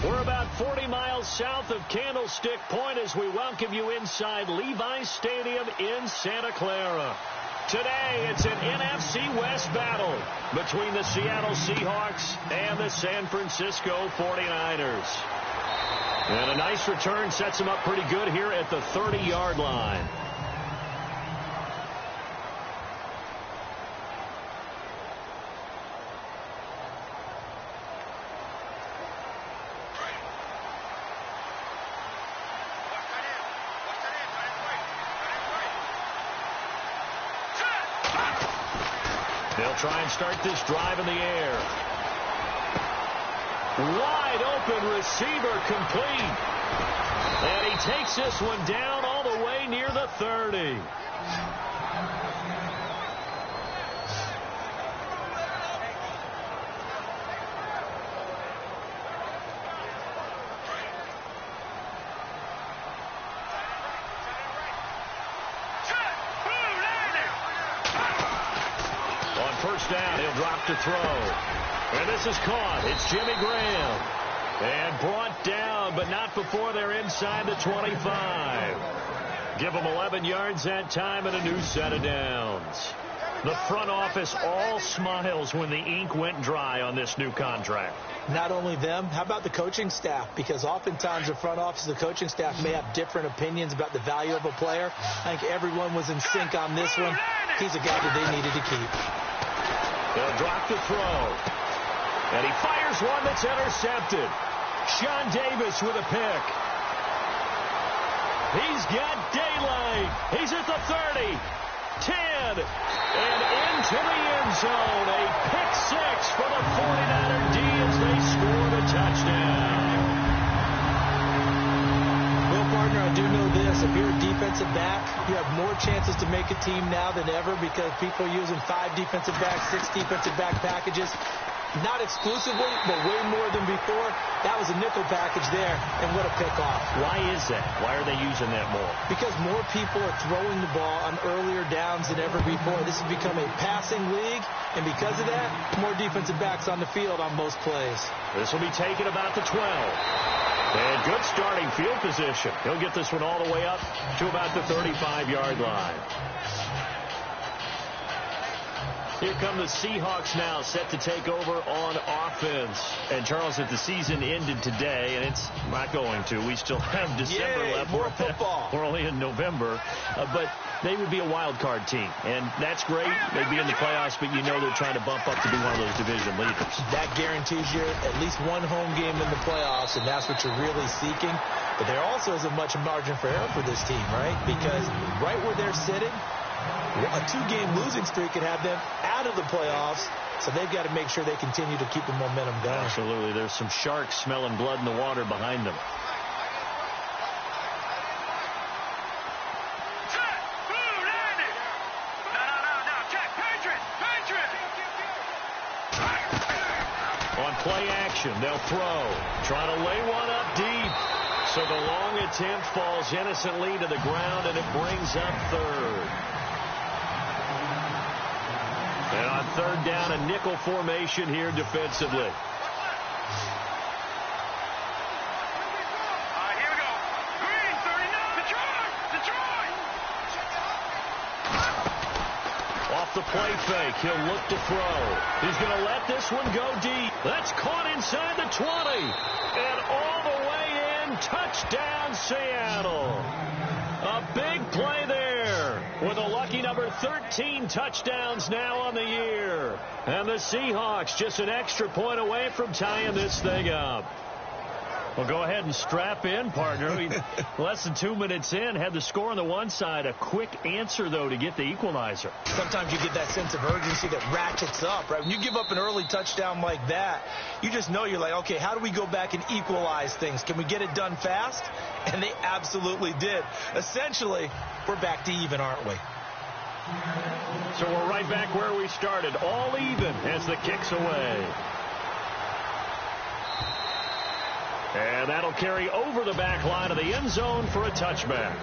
We're about 40 miles south of Candlestick Point as we welcome you inside Levi's Stadium in Santa Clara. Today, it's an NFC West battle between the Seattle Seahawks and the San Francisco 49ers. And a nice return sets them up pretty good here at the 30-yard line. They'll try and start this drive in the air. Wide open receiver complete. And he takes this one down all the way near the 30. First down, he'll drop to throw. And this is caught. It's Jimmy Graham. And brought down, but not before they're inside the 25. Give them 11 yards that time and a new set of downs. The front office all smiles when the ink went dry on this new contract. Not only them, how about the coaching staff? Because oftentimes the front office, the coaching staff may have different opinions about the value of a player. I think everyone was in sync on this one. He's a guy that they needed to keep. They'll drop to throw. And he fires one that's intercepted. Sean Davis with a pick. He's got daylight. He's at the 30, 10, and into the end zone. A pick six for the 49er D as they score the touchdown. Partner, I do know this. If you're a defensive back, you have more chances to make a team now than ever because people are using 5 defensive backs, 6 defensive back packages. Not exclusively, but way more than before. That was a nickel package there, and what a pickoff. Why is that? Why are they using that more? Because more people are throwing the ball on earlier downs than ever before. This has become a passing league, and because of that, more defensive backs on the field on most plays. This will be taken about the 12. And good starting field position. He'll get this one all the way up to about the 35-yard line. Here come the Seahawks now, set to take over on offense. And, Charles, if the season ended today, and it's not going to, we still have December left. More football. We're only in November. But they would be a wild card team. And that's great. They'd be in the playoffs, but you know they're trying to bump up to be one of those division leaders. That guarantees you at least one home game in the playoffs, and that's what you're really seeking. But there also isn't much margin for error for this team, right? Because right where they're sitting, a 2-game losing streak could have them out of the playoffs, so they've got to make sure they continue to keep the momentum going. Absolutely. There's some sharks smelling blood in the water behind them. On play action, they'll throw. Trying to lay one up deep. So the long attempt falls innocently to the ground, and it brings up third. And on third down, a nickel formation here defensively. Here we go. Green, 39. Detroit. Off the play fake, he'll look to throw. He's going to let this one go deep. That's caught inside the 20. And all the way in, touchdown Seattle. A big play there with a lucky number 13 touchdowns now on the year. And the Seahawks just an extra point away from tying this thing up. Well, go ahead and strap in, partner. Less than 2 minutes in, had the score on the one side. A quick answer, though, to get the equalizer. Sometimes you get that sense of urgency that ratchets up, right? When you give up an early touchdown like that, you just know you're like, okay, how do we go back and equalize things? Can we get it done fast? And they absolutely did. Essentially, we're back to even, aren't we? So we're right back where we started, all even as the kick's away. And that'll carry over the back line of the end zone for a touchback.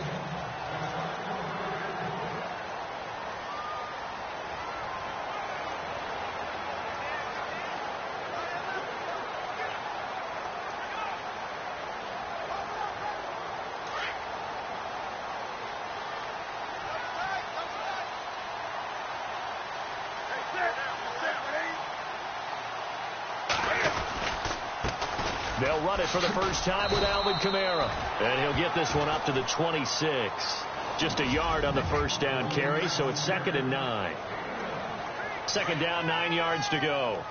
They'll run it for the first time with Alvin Kamara. And he'll get this one up to the 26. Just a yard on the first down carry, so it's 2nd and 9. 2nd down, 9 yards to go.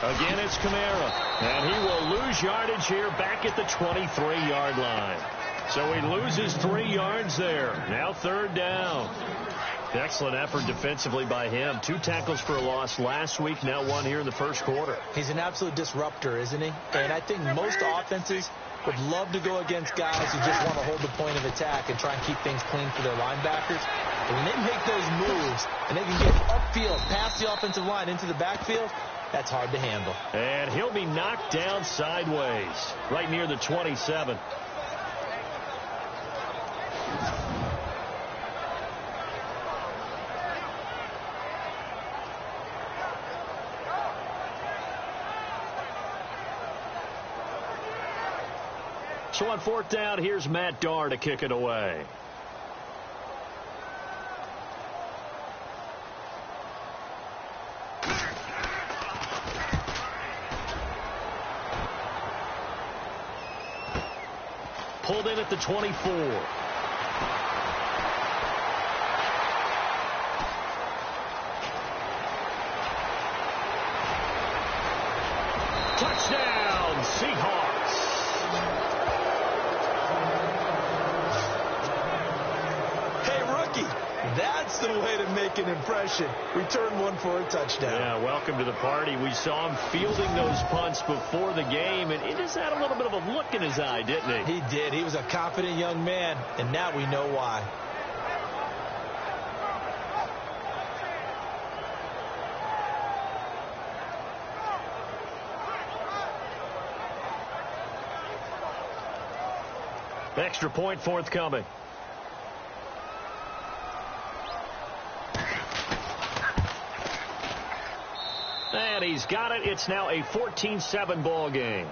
Again, it's Kamara. And he will lose yardage here back at the 23-yard line. So he loses 3 yards there. Now 3rd down. Excellent effort defensively by him. 2 tackles for a loss last week, now 1 here in the first quarter. He's an absolute disruptor, isn't he? And I think most offenses would love to go against guys who just want to hold the point of attack and try and keep things clean for their linebackers. But when they make those moves and they can get upfield, past the offensive line into the backfield, that's hard to handle. And he'll be knocked down sideways, right near the 27. So on 4th down, here's Matt Darr to kick it away. Pulled in at the 24. Touchdown, Seahawks. Hey, rookie, that's the way to make an impression. Return one for a touchdown. Yeah, welcome to the party. We saw him fielding those punts before the game, and he just had a little bit of a look in his eye, didn't he? He did. He was a confident young man, and now we know why. Extra point forthcoming. And he's got it. It's now a 14-7 ball game.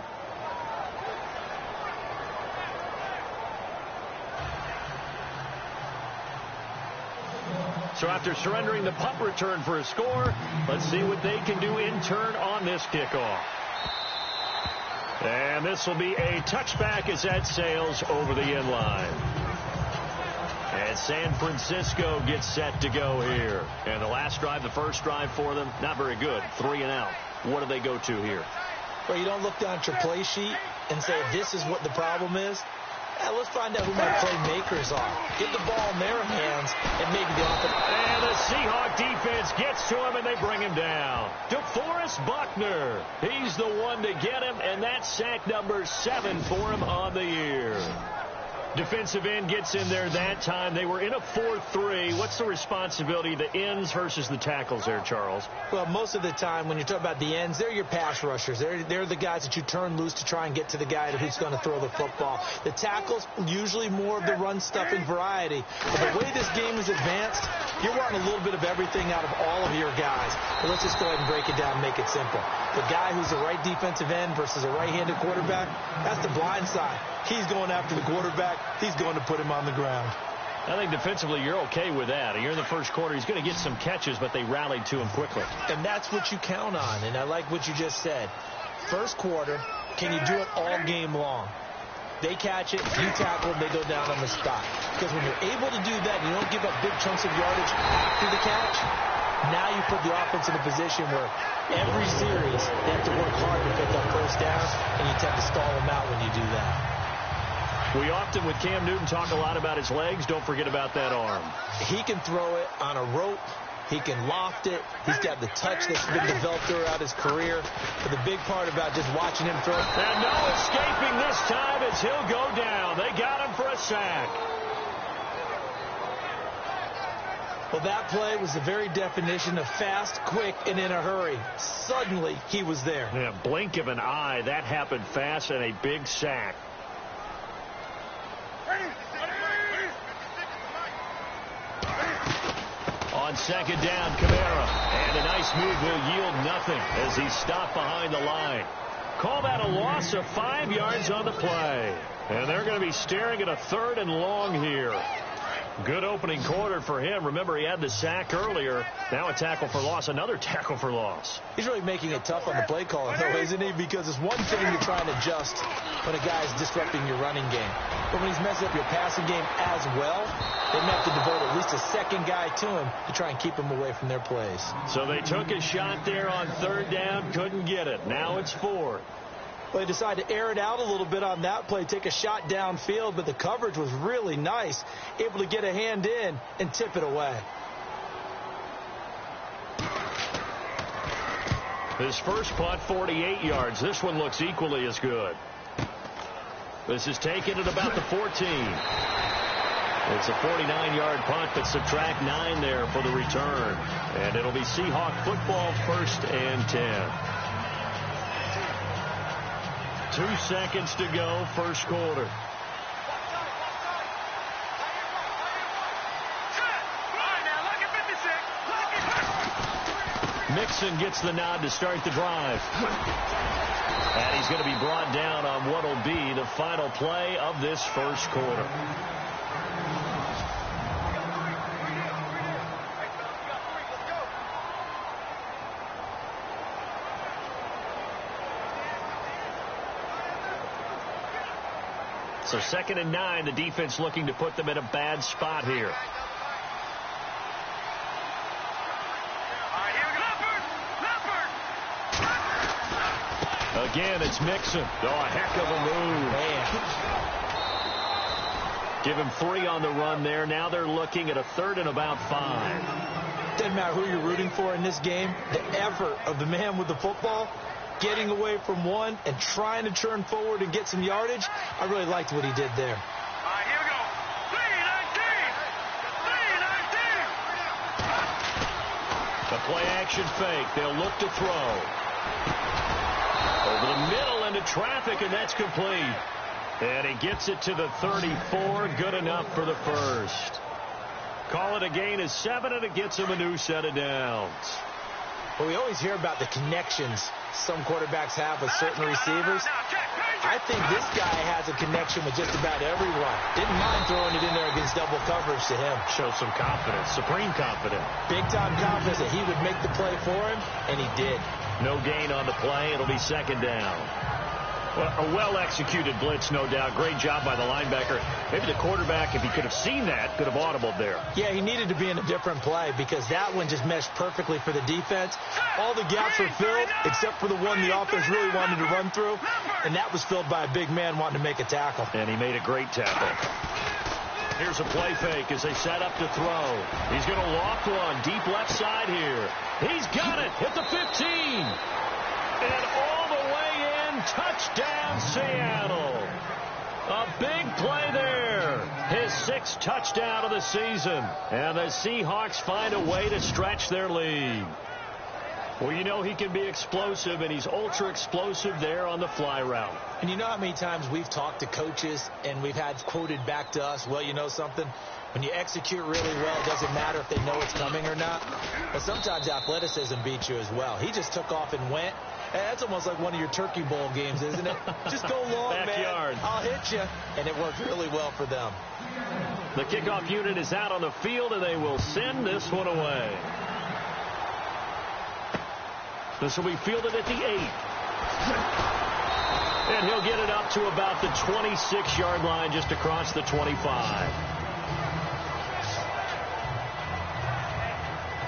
So after surrendering the punt return for a score, let's see what they can do in turn on this kickoff. And this will be a touchback as that sails over the end line. And San Francisco gets set to go here. And the last drive, the first drive for them, not very good. 3 and out. What do they go to here? Well, you don't look down at your play sheet and say, this is what the problem is. Let's find out who my playmakers are. Get the ball in their hands and maybe the offense. And the Seahawk defense gets to him, and they bring him down. DeForest Buckner. He's the one to get him, and that's sack number 7 for him on the year. Defensive end gets in there that time. They were in a 4-3. What's the responsibility of the ends versus the tackles there, Charles? Well, most of the time when you're talking about the ends, they're your pass rushers. They're the guys that you turn loose to try and get to the guy who's going to throw the football. The tackles, usually more of the run-stuffing variety. But the way this game is advanced, you're wanting a little bit of everything out of all of your guys. But let's just go ahead and break it down and make it simple. The guy who's a right defensive end versus a right-handed quarterback, that's the blind side. He's going after the quarterback. He's going to put him on the ground. I think defensively you're okay with that. You're in the first quarter. He's going to get some catches, but they rallied to him quickly. And that's what you count on, and I like what you just said. First quarter, can you do it all game long? They catch it, you tackle them, they go down on the spot. Because when you're able to do that, and you don't give up big chunks of yardage after the catch, now you put the offense in a position where every series they have to work hard to pick up first downs, and you tend to stall them out when you do that. We often, with Cam Newton, talk a lot about his legs. Don't forget about that arm. He can throw it on a rope. He can loft it. He's got the touch that's been developed throughout his career. But the big part about just watching him throw. And no escaping this time as he'll go down. They got him for a sack. Well, that play was the very definition of fast, quick, and in a hurry. Suddenly, he was there. Yeah, blink of an eye. That happened fast and a big sack. On second down, Kamara. And a nice move will yield nothing as he's stopped behind the line. Call that a loss of 5 yards on the play. And they're going to be staring at a 3rd and long here. Good opening quarter for him. Remember, he had the sack earlier. Now a tackle for loss, another tackle for loss. He's really making it tough on the play caller, though, isn't he? Because it's one thing to try and adjust when a guy's disrupting your running game. But when he's messing up your passing game as well, they have to devote at least a second guy to him to try and keep him away from their plays. So they took a shot there on third down, couldn't get it. Now it's fourth. Well, they decided to air it out a little bit on that play, take a shot downfield, but the coverage was really nice, able to get a hand in and tip it away. His first punt, 48 yards. This one looks equally as good. This is taken at about the 14. It's a 49-yard punt, but subtract 9 there for the return. And it'll be Seahawk football, 1st and 10. 2 seconds to go, first quarter. Mixon gets the nod to start the drive. And he's going to be brought down on what will be the final play of this first quarter. So 2nd and 9, the defense looking to put them in a bad spot here. Again, it's Mixon. Oh, a heck of a move. Man. Give him 3 on the run there. Now they're looking at a 3rd and about 5. Doesn't matter who you're rooting for in this game. The effort of the man with the football, getting away from one and trying to turn forward and get some yardage. I really liked what he did there. All right, here we go. 3-19. 3-19. The play action fake. They'll look to throw. Over the middle into traffic, and that's complete. And he gets it to the 34. Good enough for the first. Call it a gain of 7, and it gets him a new set of downs. Well, we always hear about the connections some quarterbacks have with certain receivers. I think this guy has a connection with just about everyone. Didn't mind throwing it in there against double coverage to him. Shows some confidence, supreme confidence. Big-time confidence that he would make the play for him, and he did. No gain on the play. It'll be 2nd down. Well, a well-executed blitz, no doubt. Great job by the linebacker. Maybe the quarterback, if he could have seen that, could have audibled there. Yeah, he needed to be in a different play because that one just meshed perfectly for the defense. All the gaps were filled except for the one the offense really wanted to run through, and that was filled by a big man wanting to make a tackle. And he made a great tackle. Here's a play fake as they set up to throw. He's going to loft one deep left side here. He's got it at the 15. And all the way in, touchdown Seattle. A big play there. His 6th touchdown of the season. And the Seahawks find a way to stretch their lead. Well, you know he can be explosive, and he's ultra-explosive there on the fly route. And you know how many times we've talked to coaches and we've had quoted back to us, well, you know something? When you execute really well, it doesn't matter if they know it's coming or not. But sometimes athleticism beats you as well. He just took off and went. And that's almost like one of your Turkey Bowl games, isn't it? Just go long, Backyard. man. I'll hit you. And it worked really well for them. The kickoff unit is out on the field, and they will send this one away. This will be fielded at the 8. And he'll get it up to about the 26-yard line, just across the 25.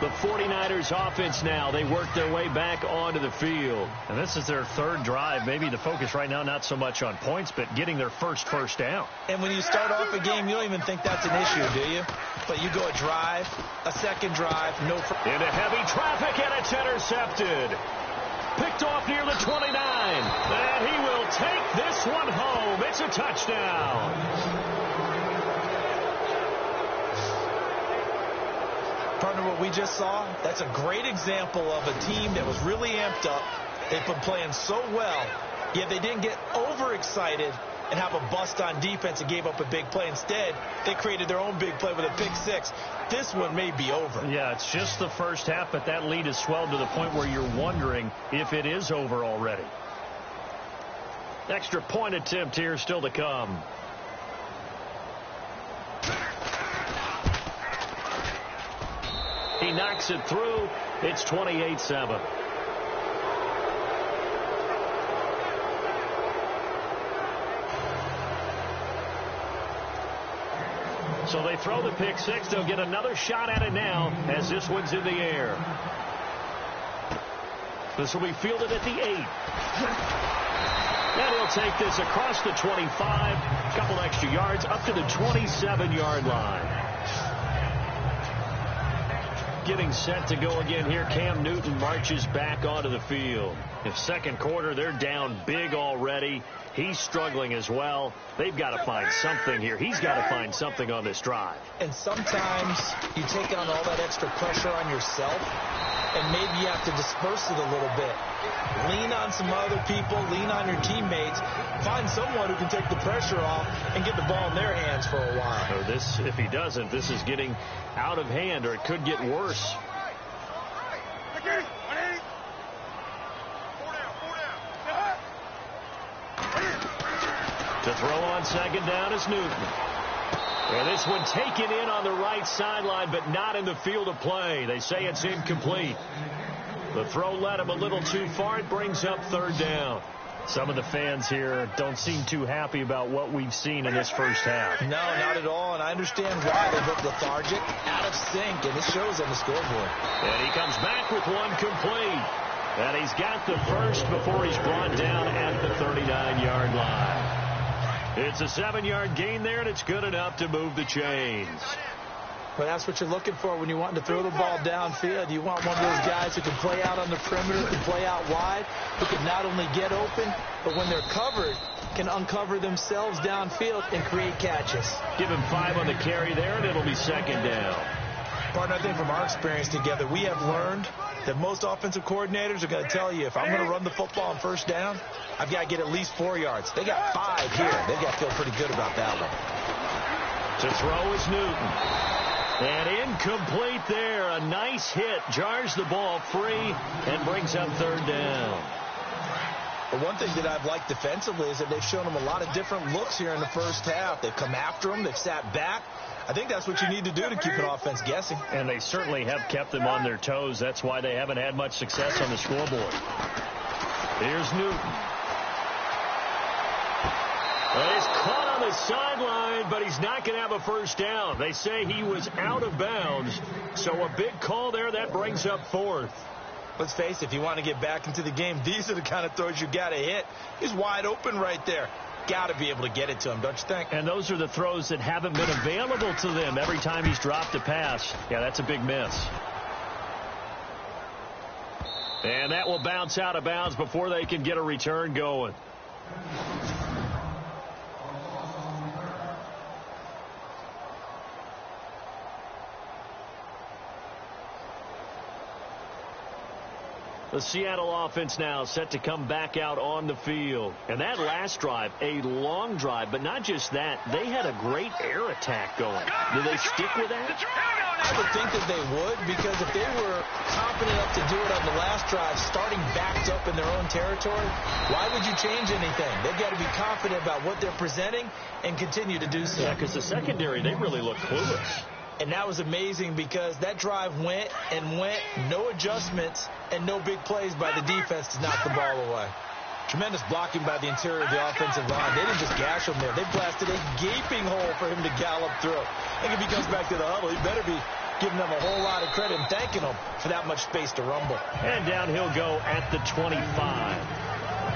The 49ers offense now. They work their way back onto the field. And this is their 3rd drive. Maybe the focus right now not so much on points, but getting their first down. And when you start off a game, you don't even think that's an issue, do you? But you go a drive, a second drive, no... Into heavy traffic, and it's intercepted. Picked off near the 29. And he will take this one home. It's a touchdown. Partner, what we just saw, that's a great example of a team that was really amped up. They've been playing so well, yet they didn't get overexcited and have a bust on defense and gave up a big play. Instead, they created their own big play with a pick 6. This one may be over. Yeah, it's just the first half, but that lead has swelled to the point where you're wondering if it is over already. Extra point attempt here still to come. He knocks it through. It's 28-7. So they throw the pick six. They'll get another shot at it now as this one's in the air. This will be fielded at the 8. And he'll take this across the 25, a couple extra yards, up to the 27-yard line. Getting set to go again here. Cam Newton marches back onto the field. In second quarter, they're down big already. He's struggling as well. They've got to find something here. He's got to find something on this drive. And sometimes you take on all that extra pressure on yourself, and maybe you have to disperse it a little bit. Lean on some other people. Lean on your teammates. Find someone who can take the pressure off and get the ball in their hands for a while. Or this, if he doesn't, this is getting out of hand, or it could get worse. To throw on second down is Newton. And this one taken in on the right sideline, but not in the field of play. They say it's incomplete. The throw led him a little too far. It brings up third down. Some of the fans here don't seem too happy about what we've seen in this first half. No, not at all, and I understand why. They look lethargic, out of sync, and it shows on the scoreboard. And he comes back with one complete. And he's got the first before he's brought down at the 39-yard line. It's a 7-yard gain there, and it's good enough to move the chains. Well, that's what you're looking for when you want to throw the ball downfield. You want one of those guys who can play out on the perimeter, can play out wide, who can not only get open, but when they're covered, can uncover themselves downfield and create catches. Give him 5 on the carry there, and it'll be second down. Partner, I think from our experience together, we have learned that most offensive coordinators are going to tell you, if I'm going to run the football on first down, I've got to get at least 4 yards. They got 5 here. They've got to feel pretty good about that one. To throw is Newton. And incomplete there. A nice hit. Jars the ball free and brings up third down. But one thing that I've liked defensively is that they've shown them a lot of different looks here in the first half. They've come after them. They've sat back. I think that's what you need to do to keep an offense guessing. And they certainly have kept them on their toes. That's why they haven't had much success on the scoreboard. Here's Newton. Well, he's caught on the sideline, but he's not going to have a first down. They say he was out of bounds, so a big call there. That brings up fourth. Let's face it, if you want to get back into the game, these are the kind of throws you got to hit. He's wide open right there. Got to be able to get it to him, don't you think? And those are the throws that haven't been available to them every time he's dropped a pass. Yeah, that's a big miss. And that will bounce out of bounds before they can get a return going. The Seattle offense now set to come back out on the field. And that last drive, a long drive, but not just that. They had a great air attack going. Do they stick with that? I would think that they would, because if they were confident enough to do it on the last drive, starting backed up in their own territory, why would you change anything? They've got to be confident about what they're presenting and continue to do so. Yeah, because the secondary, they really look clueless. And that was amazing because that drive went and went, no adjustments, and no big plays by the defense to knock the ball away. Tremendous blocking by the interior of the offensive line. They didn't just gash him there. They blasted a gaping hole for him to gallop through. I think if he comes back to the huddle, he better be giving them a whole lot of credit and thanking them for that much space to rumble. And down he'll go at the 25.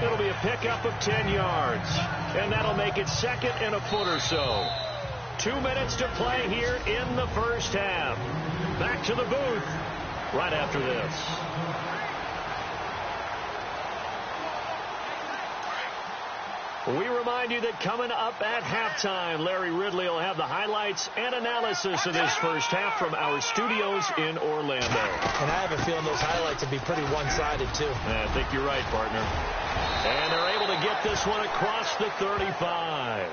It'll be a pickup of 10 yards. And that'll make it second and a foot or so. 2 minutes to play here in the first half. Back to the booth right after this. We remind you that coming up at halftime, Larry Ridley will have the highlights and analysis of this first half from our studios in Orlando. And I have a feeling those highlights will be pretty one-sided, too. I think you're right, partner. And they're able to get this one across the 35.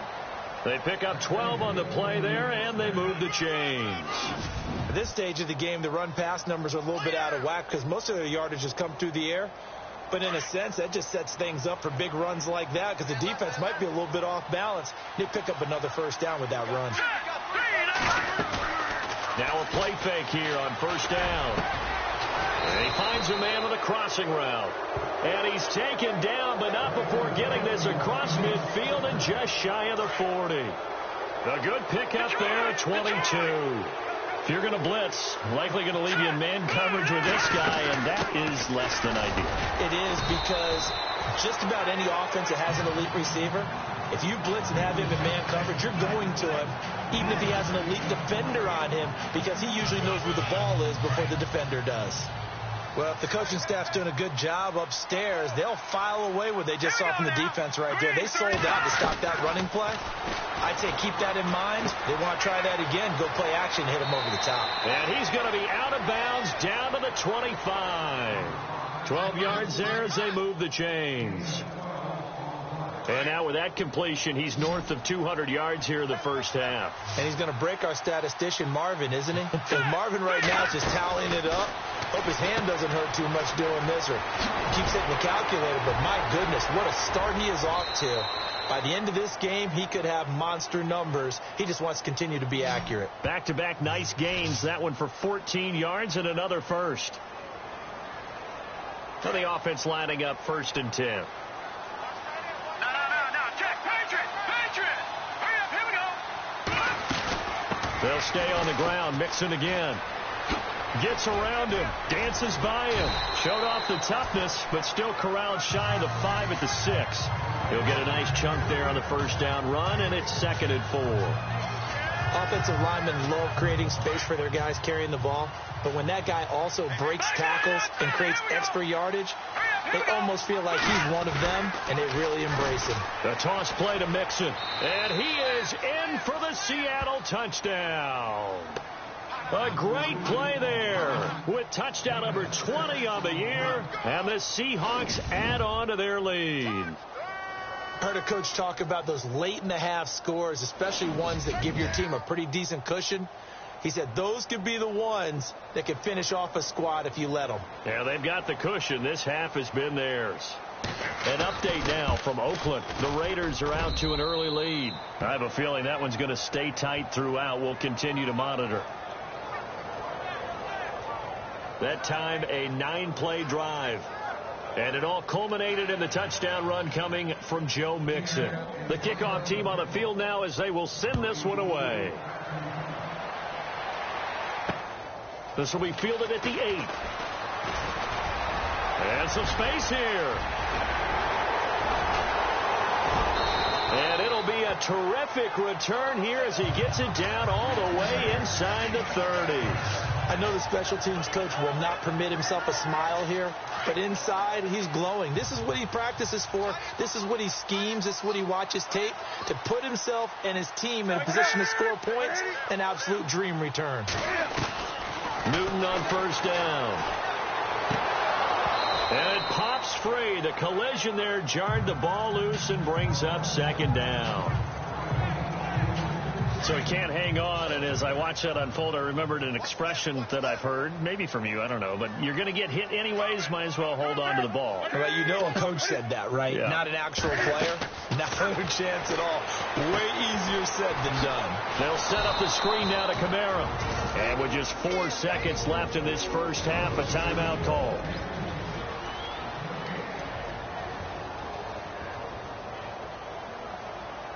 They pick up 12 on the play there, and they move the chains. At this stage of the game, the run-pass numbers are a little bit out of whack because most of their yardage has come through the air. But in a sense, that just sets things up for big runs like that because the defense might be a little bit off balance. They pick up another first down with that run. Now a play fake here on first down. And he finds a man on a crossing route. And he's taken down, but not before getting this across midfield and just shy of the 40. A good pickup there at 22. If you're going to blitz, likely going to leave you in man coverage with this guy, and that is less than ideal. It is, because just about any offense that has an elite receiver, if you blitz and have him in man coverage, you're going to him, even if he has an elite defender on him, because he usually knows where the ball is before the defender does. Well, if the coaching staff's doing a good job upstairs, they'll file away what they just saw from the defense right there. They sold out to stop that running play. I'd say keep that in mind. They want to try that again. Go play action, hit him over the top. And he's going to be out of bounds down to the 25. 12 yards there as they move the chains. And now with that completion, he's north of 200 yards here in the first half. And he's going to break our statistician, Marvin, isn't he? Because Marvin right now is just tallying it up. Hope his hand doesn't hurt too much doing this, or keeps hitting the calculator. But my goodness, what a start he is off to. By the end of this game, he could have monster numbers. He just wants to continue to be accurate. Back-to-back nice gains. That one for 14 yards and another first. For the offense lining up 1st and 10. They'll stay on the ground. Mixon again. Gets around him. Dances by him. Showed off the toughness, but still corralled shy of the 5 at the 6. He'll get a nice chunk there on the first down run, and it's 2nd and 4. Offensive linemen love creating space for their guys carrying the ball, but when that guy also breaks tackles and creates extra yardage, they almost feel like he's one of them, and they really embrace him. The toss play to Mixon, and he is in for the Seattle touchdown. A great play there with touchdown number 20 on the year, and the Seahawks add on to their lead. Heard a coach talk about those late-in-the-half scores, especially ones that give your team a pretty decent cushion. He said those could be the ones that could finish off a squad if you let them. Yeah, they've got the cushion. This half has been theirs. An update now from Oakland. The Raiders are out to an early lead. I have a feeling that one's going to stay tight throughout. We'll continue to monitor. That time, a 9-play drive. And it all culminated in the touchdown run coming from Joe Mixon. The kickoff team on the field now as they will send this one away. This will be fielded at the 8. And some space here. And it'll be a terrific return here as he gets it down all the way inside the 30. I know the special teams coach will not permit himself a smile here, but inside he's glowing. This is what he practices for. This is what he schemes. This is what he watches tape to put himself and his team in a position to score points. An absolute dream return. Newton on first down. And it pops free. The collision there jarred the ball loose and brings up 2nd down. So he can't hang on, and as I watch that unfold, I remembered an expression that I've heard, maybe from you, I don't know, but you're going to get hit anyways, might as well hold on to the ball. Well, you know a coach said that, right? Yeah. Not an actual player. Not a chance at all. Way easier said than done. They'll set up the screen now to Kamara. And with just 4 seconds left in this first half, a timeout call.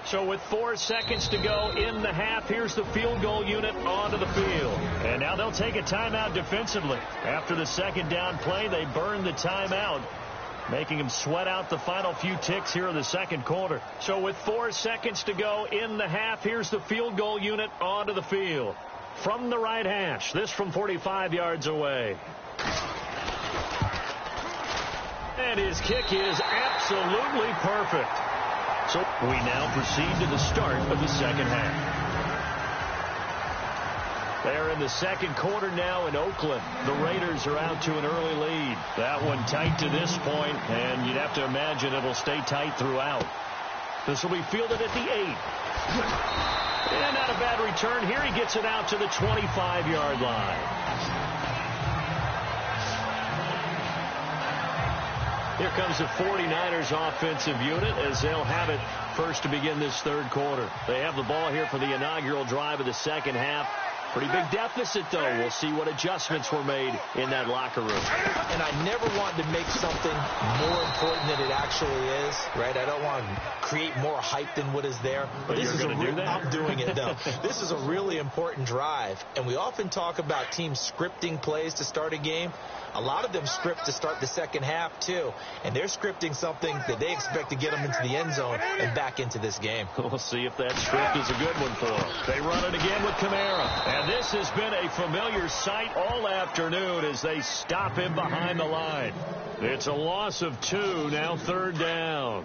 So with 4 seconds to go in the half, here's the field goal unit onto the field. And now they'll take a timeout defensively. After the 2nd down play, they burn the timeout, making them sweat out the final few ticks here in the 2nd quarter. So with 4 seconds to go in the half, here's the field goal unit onto the field. From the right hash, this from 45 yards away. And his kick is absolutely perfect. So we now proceed to the start of the 2nd half. They're in the 2nd quarter now in Oakland. The Raiders are out to an early lead. That one tight to this point, and you'd have to imagine it'll stay tight throughout. This will be fielded at the 8. And not a bad return here. He gets it out to the 25-yard line. Here comes the 49ers offensive unit as they'll have it first to begin this 3rd quarter. They have the ball here for the inaugural drive of the 2nd half. Pretty big deficit, though. We'll see what adjustments were made in that locker room. And I never want to make something more important than it actually is, right? I don't want to create more hype than what is there. But this you're is going to do that? I'm doing it, though. This is a really important drive. And we often talk about teams scripting plays to start a game. A lot of them script to start the second half, too. And they're scripting something that they expect to get them into the end zone and back into this game. We'll see if that script is a good one for them. They run it again with Kamara. And this has been a familiar sight all afternoon as they stop him behind the line. It's a loss of 2, now 3rd down.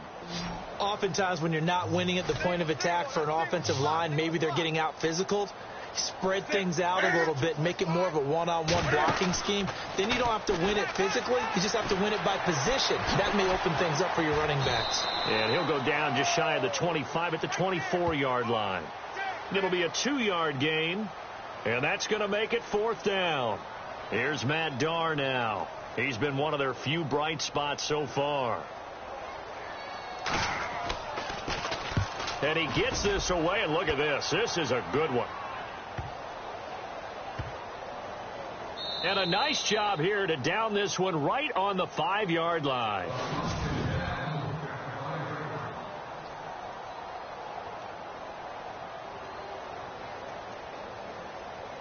Oftentimes when you're not winning at the point of attack for an offensive line, maybe they're getting out physical. Spread things out a little bit, make it more of a one-on-one blocking scheme. Then you don't have to win it physically. You just have to win it by position. That may open things up for your running backs. And he'll go down just shy of the 25 at the 24-yard line. It'll be a 2-yard gain, and that's going to make it 4th down. Here's Matt Darr now. He's been one of their few bright spots so far. And he gets this away, and look at this. This is a good one. And a nice job here to down this one right on the 5-yard line.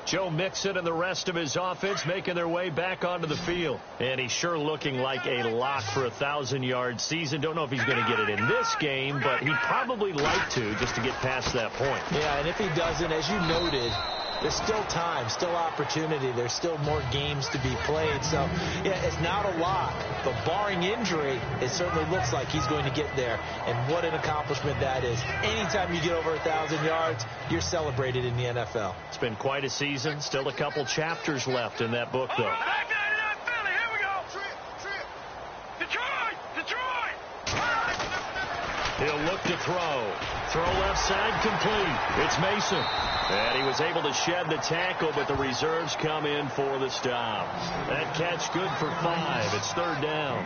Joe Mixon and the rest of his offense making their way back onto the field. And he's sure looking like a lock for a 1,000-yard season. Don't know if he's going to get it in this game, but he'd probably like to just to get past that point. Yeah, and if he doesn't, as you noted, there's still time, still opportunity. There's still more games to be played. So, yeah, it's not a lock. But barring injury, it certainly looks like he's going to get there. And what an accomplishment that is. Anytime you get over 1,000 yards, you're celebrated in the NFL. It's been quite a season. Still a couple chapters left in that book, though. He'll look to throw. Throw left side complete. It's Mason. And he was able to shed the tackle, but the reserves come in for the stop. That catch good for 5. It's 3rd down.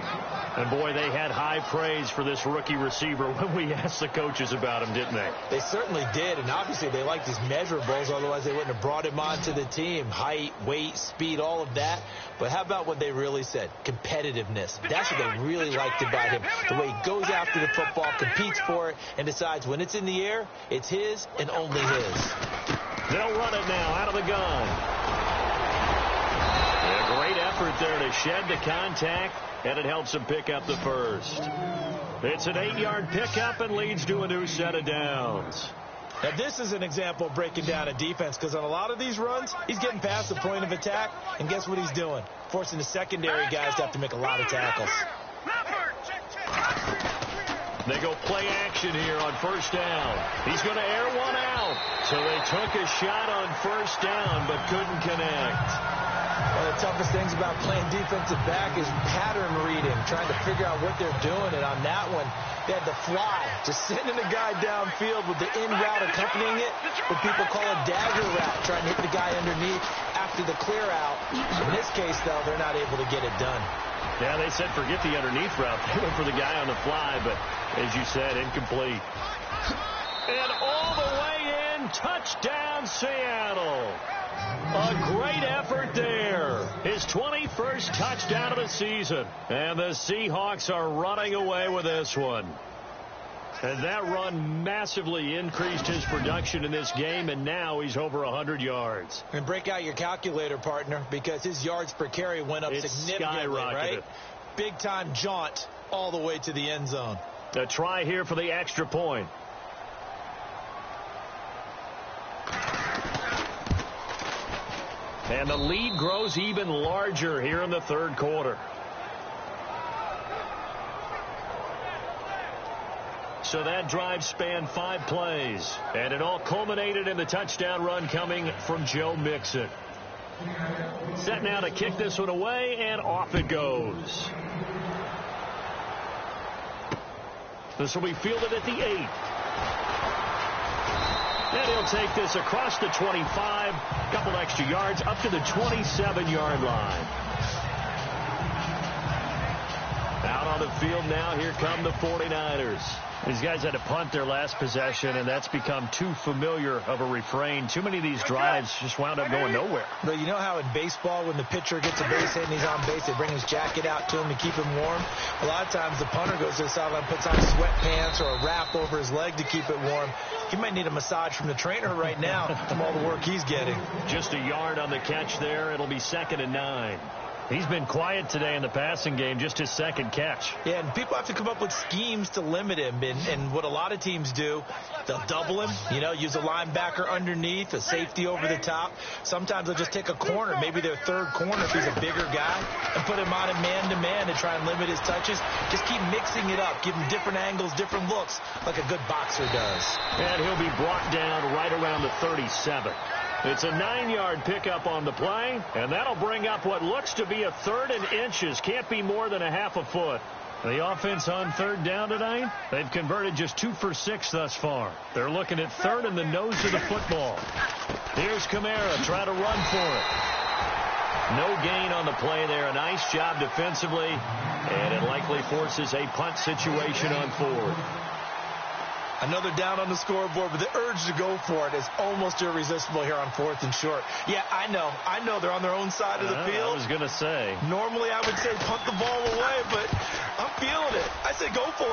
And, boy, they had high praise for this rookie receiver when we asked the coaches about him, didn't they? They certainly did, and obviously they liked his measurables. Otherwise, they wouldn't have brought him onto the team. Height, weight, speed, all of that. But how about what they really said? Competitiveness. That's what they really liked about him. The way he goes after the football, competes for it, and decides when it's in the air, it's his and only his. They'll run it now out of the gun. A great effort there to shed the contact, and it helps him pick up the first. It's an 8-yard pickup and leads to a new set of downs. Now, this is an example of breaking down a defense, because on a lot of these runs, he's getting past the point of attack, and guess what he's doing? Forcing the secondary guys to have to make a lot of tackles. They go play action here on 1st down. He's going to air one out. So they took a shot on 1st down, but couldn't connect. One of the toughest things about playing defensive back is pattern reading, trying to figure out what they're doing. And on that one, they had the fly, just sending the guy downfield with the in route accompanying it, what people call a dagger route, trying to hit the guy underneath after the clear out. In this case, though, they're not able to get it done. Yeah, they said forget the underneath route. They went for the guy on the fly, but as you said, incomplete. And all the way in, touchdown Seattle. A great effort there. His 21st touchdown of the season. And the Seahawks are running away with this one. And that run massively increased his production in this game, and now he's over 100 yards. And break out your calculator, partner, because his yards per carry went up significantly, right? Big-time jaunt all the way to the end zone. A try here for the extra point. And the lead grows even larger here in the 3rd quarter. So that drive spanned 5 plays, and it all culminated in the touchdown run coming from Joe Mixon. Set now to kick this one away, and off it goes. This will be fielded at the 8. And he'll take this across the 25, a couple extra yards, up to the 27-yard line. Out on the field now. Here come the 49ers. These guys had to punt their last possession, and that's become too familiar of a refrain. Too many of these drives just wound up going nowhere. But you know how in baseball, when the pitcher gets a base hit and he's on base, they bring his jacket out to him to keep him warm? A lot of times the punter goes to the sideline, puts on sweatpants or a wrap over his leg to keep it warm. He might need a massage from the trainer right now from all the work he's getting. Just a yard on the catch there. It'll be 2nd and 9. He's been quiet today in the passing game, just his second catch. Yeah, and people have to come up with schemes to limit him. And what a lot of teams do, they'll double him, use a linebacker underneath, a safety over the top. Sometimes they'll just take a corner, maybe their third corner if he's a bigger guy, and put him on a man-to-man to try and limit his touches. Just keep mixing it up, give him different angles, different looks, like a good boxer does. And he'll be brought down right around the 37. It's a 9-yard pickup on the play, and that'll bring up what looks to be a 3rd and inches. Can't be more than a half a foot. The offense on 3rd down tonight, they've converted just 2 for 6 thus far. They're looking at 3rd and the nose of the football. Here's Kamara trying to run for it. No gain on the play there. A nice job defensively, and it likely forces a punt situation on 4th. Another down on the scoreboard, but the urge to go for it is almost irresistible here on 4th and short. Yeah, I know they're on their own side of the field. I was going to say. Normally I would say punt the ball away, but I'm feeling it. I say go for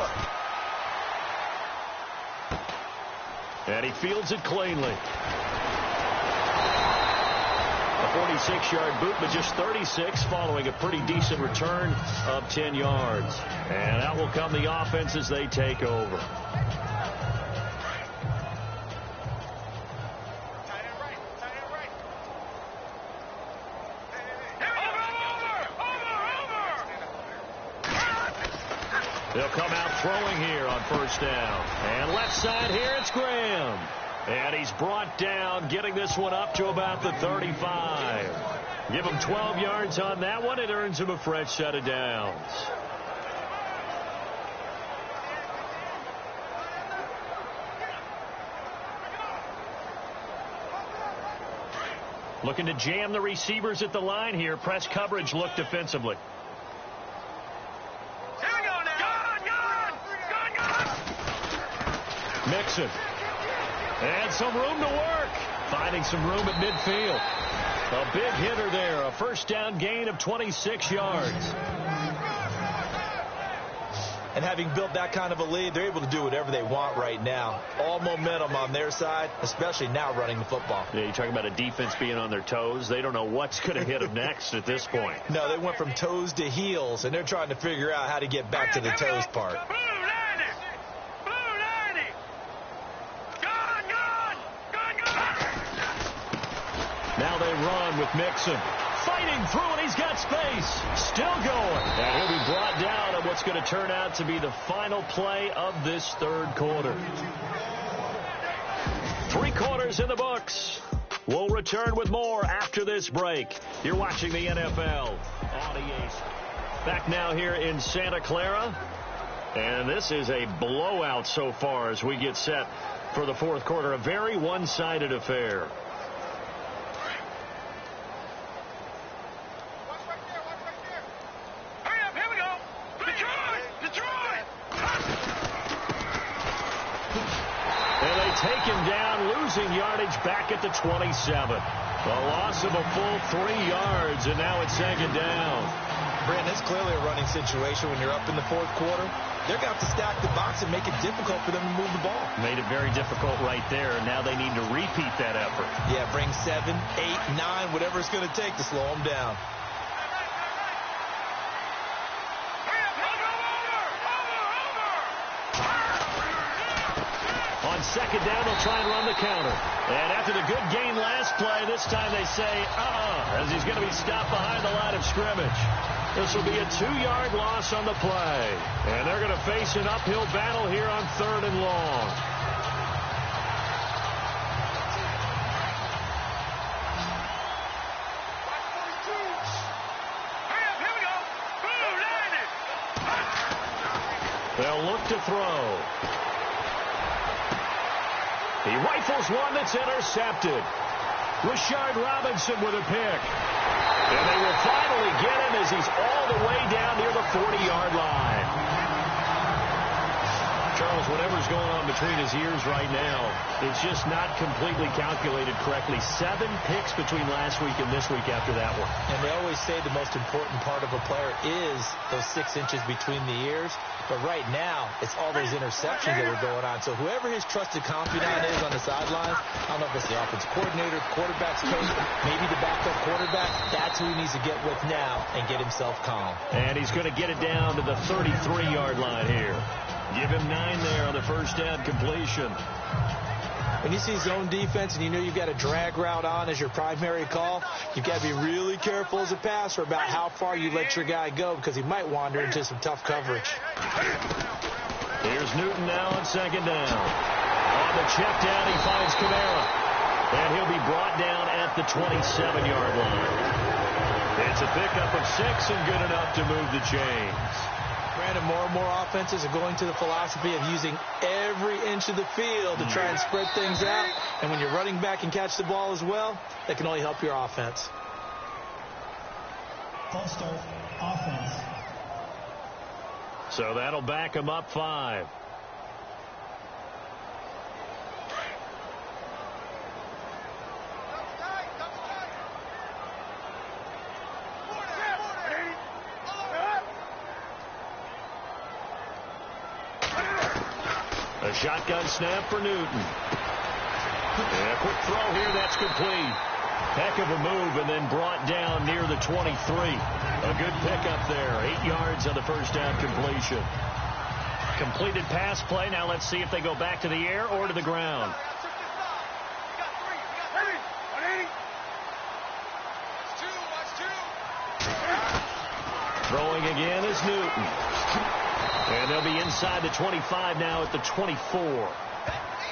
it. And he fields it cleanly. A 46-yard boot, but just 36 following a pretty decent return of 10 yards. And out will come the offense as they take over. They'll come out throwing here on 1st down. And left side here, it's Graham. And he's brought down, getting this one up to about the 35. Give him 12 yards on that one. It earns him a fresh set of downs. Looking to jam the receivers at the line here. Press coverage look defensively. Mixon. And some room to work. Finding some room at midfield. A big hitter there. A 1st down gain of 26 yards. And having built that kind of a lead, they're able to do whatever they want right now. All momentum on their side, especially now running the football. Yeah, you're talking about a defense being on their toes. They don't know what's going to hit them next at this point. No, they went from toes to heels, and they're trying to figure out how to get back to the toes part. Now they run with Mixon. Fighting through, and he's got space. Still going. And he'll be brought down on what's going to turn out to be the final play of this 3rd quarter. 3 quarters in the books. We'll return with more after this break. You're watching the NFL on EA. Back now here in Santa Clara. And this is a blowout so far as we get set for the 4th quarter. A very one-sided affair. Take him down, losing yardage back at the 27. A loss of a full 3 yards, and now it's 2nd down. Brandon, it's clearly a running situation when you're up in the 4th quarter. They're going to have to stack the box and make it difficult for them to move the ball. Made it very difficult right there. Now they need to repeat that effort. Yeah, bring 7, 8, 9, whatever it's going to take to slow them down. On 2nd down, they'll try and run the counter. And after the good gain last play, this time they say, as he's going to be stopped behind the line of scrimmage. This will be a 2-yard loss on the play. And they're going to face an uphill battle here on 3rd and long. They'll look to throw. He rifles one that's intercepted. Rashard Robinson with a pick. And they will finally get him as he's all the way down near the 40-yard line. Charles, whatever's going on between his ears right now, it's just not completely calculated correctly. 7 picks between last week and this week after that one. And they always say the most important part of a player is those 6 inches between the ears. But right now, it's all those interceptions that are going on. So whoever his trusted confidant is on the sidelines, I don't know if it's the offensive coordinator, quarterback's coach, maybe the backup quarterback, that's who he needs to get with now and get himself calm. And he's going to get it down to the 33-yard line here. Give him 9 there on the first down completion. When you see zone defense and you know you've got a drag route on as your primary call, you've got to be really careful as a passer about how far you let your guy go because he might wander into some tough coverage. Here's Newton now on second down. On the check down, he finds Camara. And he'll be brought down at the 27-yard line. It's a pickup of 6 and good enough to move the chains. Brandon, more and more offenses are going to the philosophy of using every inch of the field to try and spread things out. And when you're running back and catch the ball as well, that can only help your offense. False start, offense. So that'll back him up 5. A shotgun snap for Newton. Yeah, quick throw here. That's complete. Heck of a move and then brought down near the 23. A good pickup there. 8 yards on the first down completion. Completed pass play. Now let's see if they go back to the air or to the ground. Throwing again is Newton. And they'll be inside the 25 now at the 24.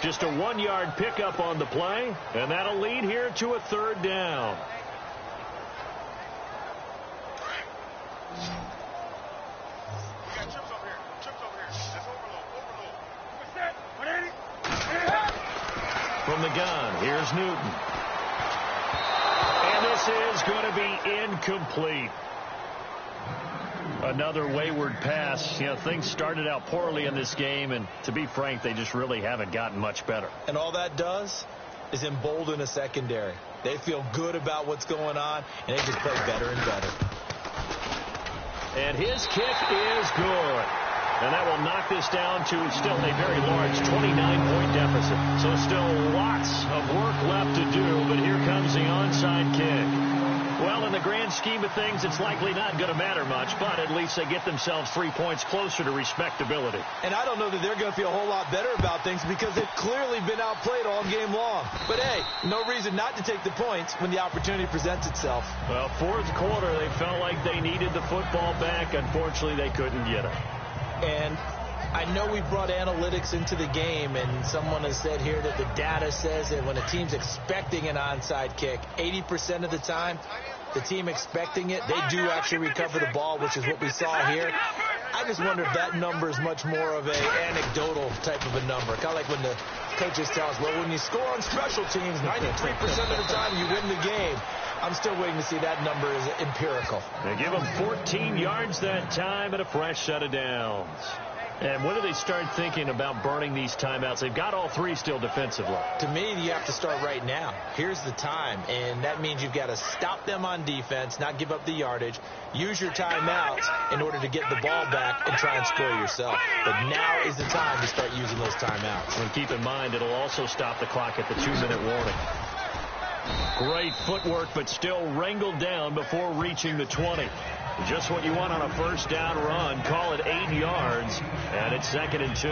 Just a 1-yard pickup on the play, and that'll lead here to a third down. From the gun, here's Newton. And this is going to be incomplete. Another wayward pass. You know, things started out poorly in this game, and to be frank, they just really haven't gotten much better. And all that does is embolden a secondary. They feel good about what's going on, and they just play better and better. And his kick is good. And that will knock this down to still a very large 29-point deficit. So still lots of work left to do, but here comes the onside kick. Well, in the grand scheme of things, it's likely not going to matter much, but at least they get themselves 3 points closer to respectability. And I don't know that they're going to feel a whole lot better about things because they've clearly been outplayed all game long. But, hey, no reason not to take the points when the opportunity presents itself. Well, fourth quarter, they felt like they needed the football back. Unfortunately, they couldn't get it. And I know we brought analytics into the game, and someone has said here that the data says that when a team's expecting an onside kick, 80% of the time, the team expecting it, they do actually recover the ball, which is what we saw here. I just wonder if that number is much more of an anecdotal type of a number. Kind of like when the coaches tell us, well, when you score on special teams, 93% of the time you win the game. I'm still waiting to see that number is empirical. They give them 14 yards that time and a fresh set of downs. And when do they start thinking about burning these timeouts? They've got all 3 still defensively. To me, you have to start right now. Here's the time, and that means you've got to stop them on defense, not give up the yardage, use your timeouts in order to get the ball back and try and score yourself. But now is the time to start using those timeouts. And keep in mind, it'll also stop the clock at the 2-minute warning. Great footwork, but still wrangled down before reaching the 20. Just what you want on a first down run. Call it 8 yards, and it's 2nd and 2.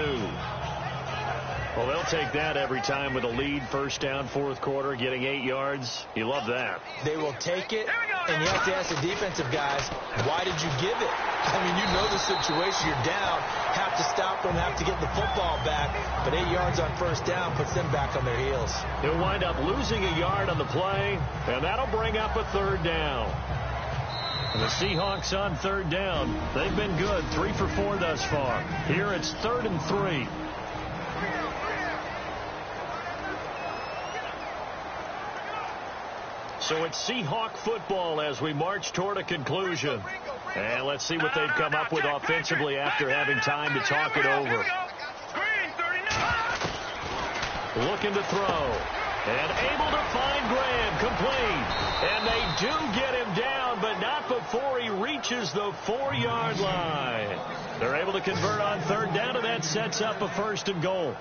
Well, they'll take that every time with a lead, first down, fourth quarter, getting 8 yards. You love that. They will take it, and you have to ask the defensive guys, why did you give it? I mean, you know the situation. You're down, have to stop them, have to get the football back, but 8 yards on first down puts them back on their heels. He'll wind up losing a yard on the play, and that'll bring up a third down. And the Seahawks on third down, they've been good, 3 for 4 thus far. Here it's 3rd and 3. So it's Seahawk football as we march toward a conclusion. And let's see what they've come up with offensively after having time to talk it over. Looking to throw. And able to find Graham, complete. And they do get him down, but not before he reaches the 4-yard line. They're able to convert on third down, and that sets up a 1st and goal.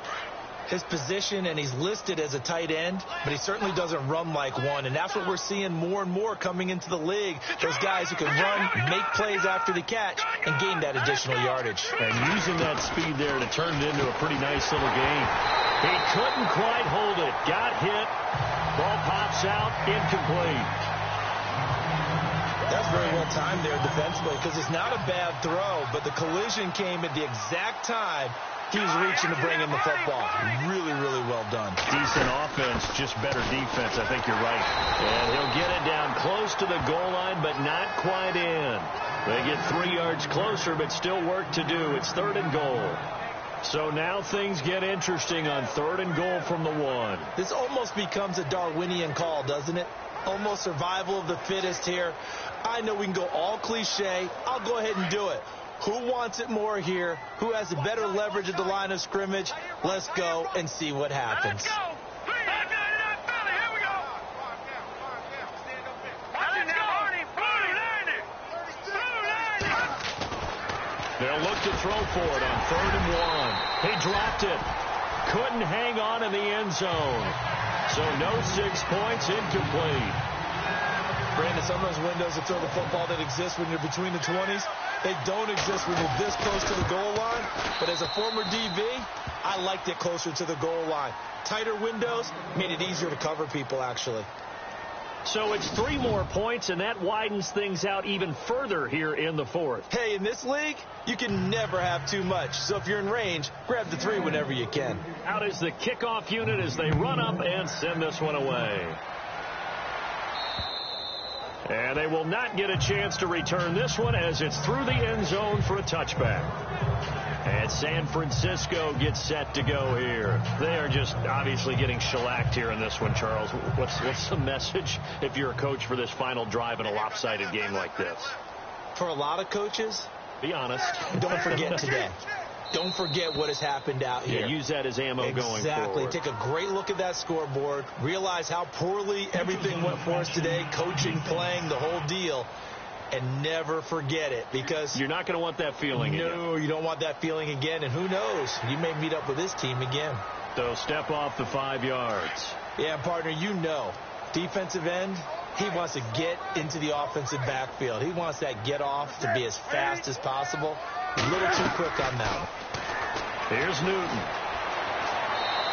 His position, and he's listed as a tight end, but he certainly doesn't run like one, and that's what we're seeing more and more coming into the league. Those guys who can run, make plays after the catch, and gain that additional yardage. And using that speed there to turn it into a pretty nice little game. He couldn't quite hold it. Got hit. Ball pops out. Incomplete. That's very well timed there defensively because it's not a bad throw, but the collision came at the exact time he was reaching to bring in the football. Really, really well done. Decent offense, just better defense. I think you're right. And he'll get it down close to the goal line, but not quite in. They get 3 yards closer, but still work to do. It's 3rd and goal. So now things get interesting on 3rd and goal from the 1. This almost becomes a Darwinian call, doesn't it? Almost survival of the fittest here. I know we can go all cliche. I'll go ahead and do it. Who wants it more here? Who has the better leverage at the line of scrimmage? Let's go and see what happens. They'll look to throw for it on 3rd and 1. He dropped it. Couldn't hang on in the end zone. So no 6 points, incomplete. Brandon, some of those windows to throw the football that exist when you're between the 20s, they don't exist when you're this close to the goal line. But as a former DB, I liked it closer to the goal line. Tighter windows made it easier to cover people, actually. So it's 3 more points, and that widens things out even further here in the 4th. Hey, in this league, you can never have too much. So if you're in range, grab the 3 whenever you can. Out is the kickoff unit as they run up and send this one away. And they will not get a chance to return this one as it's through the end zone for a touchback. And San Francisco gets set to go here. They are just obviously getting shellacked here in this one, Charles. What's the message if you're a coach for this final drive in a lopsided game like this? For a lot of coaches, be honest. Don't forget today. Don't forget what has happened out here. Yeah, use that as ammo going forward. Exactly. Take a great look at that scoreboard. Realize how poorly everything went for us today. Coaching, playing, the whole deal. And never forget it, because you're not going to want that feeling again. No, you don't want that feeling again. And who knows? You may meet up with this team again. So step off the 5 yards. Yeah, partner, you know. Defensive end, he wants to get into the offensive backfield. He wants that get off to be as fast as possible. A little too quick on that one. Here's Newton.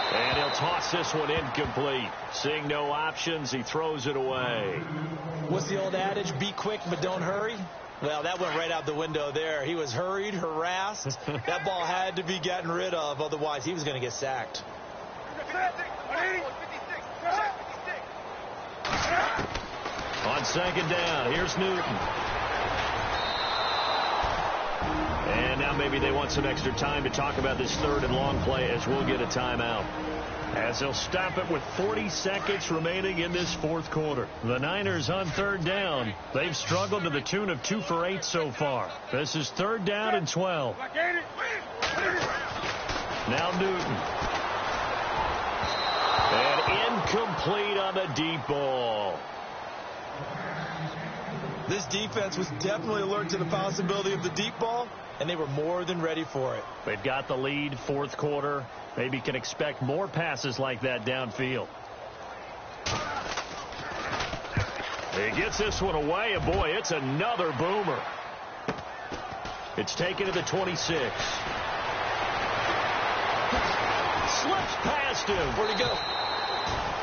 And he'll toss this one incomplete. Seeing no options, he throws it away. What's the old adage? Be quick, but don't hurry. Well, that went right out the window there. He was hurried, harassed. That ball had to be gotten rid of. Otherwise, he was going to get sacked. On 2nd down, here's Newton. And now maybe they want some extra time to talk about this 3rd and long play as we'll get a timeout. As they'll stop it with 40 seconds remaining in this 4th quarter. The Niners on 3rd down. They've struggled to the tune of 2 for 8 so far. This is 3rd down and 12. Now Newton. And incomplete on the deep ball. This defense was definitely alert to the possibility of the deep ball, and they were more than ready for it. They've got the lead, 4th quarter. Maybe can expect more passes like that downfield. He gets this one away, and boy, it's another boomer. It's taken to the 26. Slips past him. Where'd he go?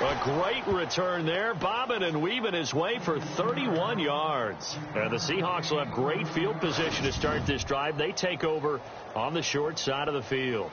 A great return there, bobbing and weaving his way for 31 yards. And the Seahawks will have great field position to start this drive. They take over on the short side of the field.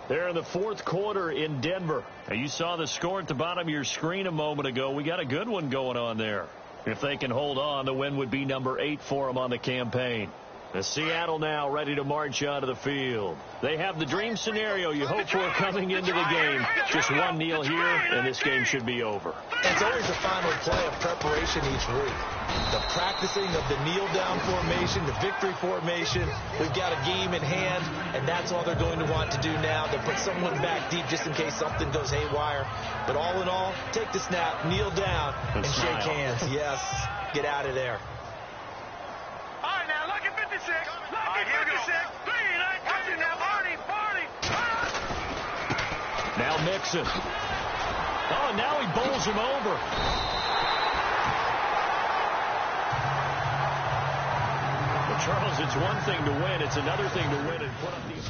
They're in the 4th quarter in Denver. Now, you saw the score at the bottom of your screen a moment ago. We got a good one going on there. If they can hold on, the win would be number 8 for them on the campaign. And Seattle now ready to march onto the field. They have the dream scenario you hope for coming into the game. Just one kneel here, and this game should be over. It's always the final play of preparation each week. The practicing of the kneel-down formation, the victory formation. We've got a game in hand, and that's all they're going to want to do now. They'll put someone back deep just in case something goes haywire. But all in all, take the snap, kneel down, and shake hands. Yes, get out of there. All right, now, look at 56. Look at 56. 3-9 coming now. Barney. Now Mixon. Oh, and now he bowls him over. Well, Charles, it's one thing to win. It's another thing to win and put up these...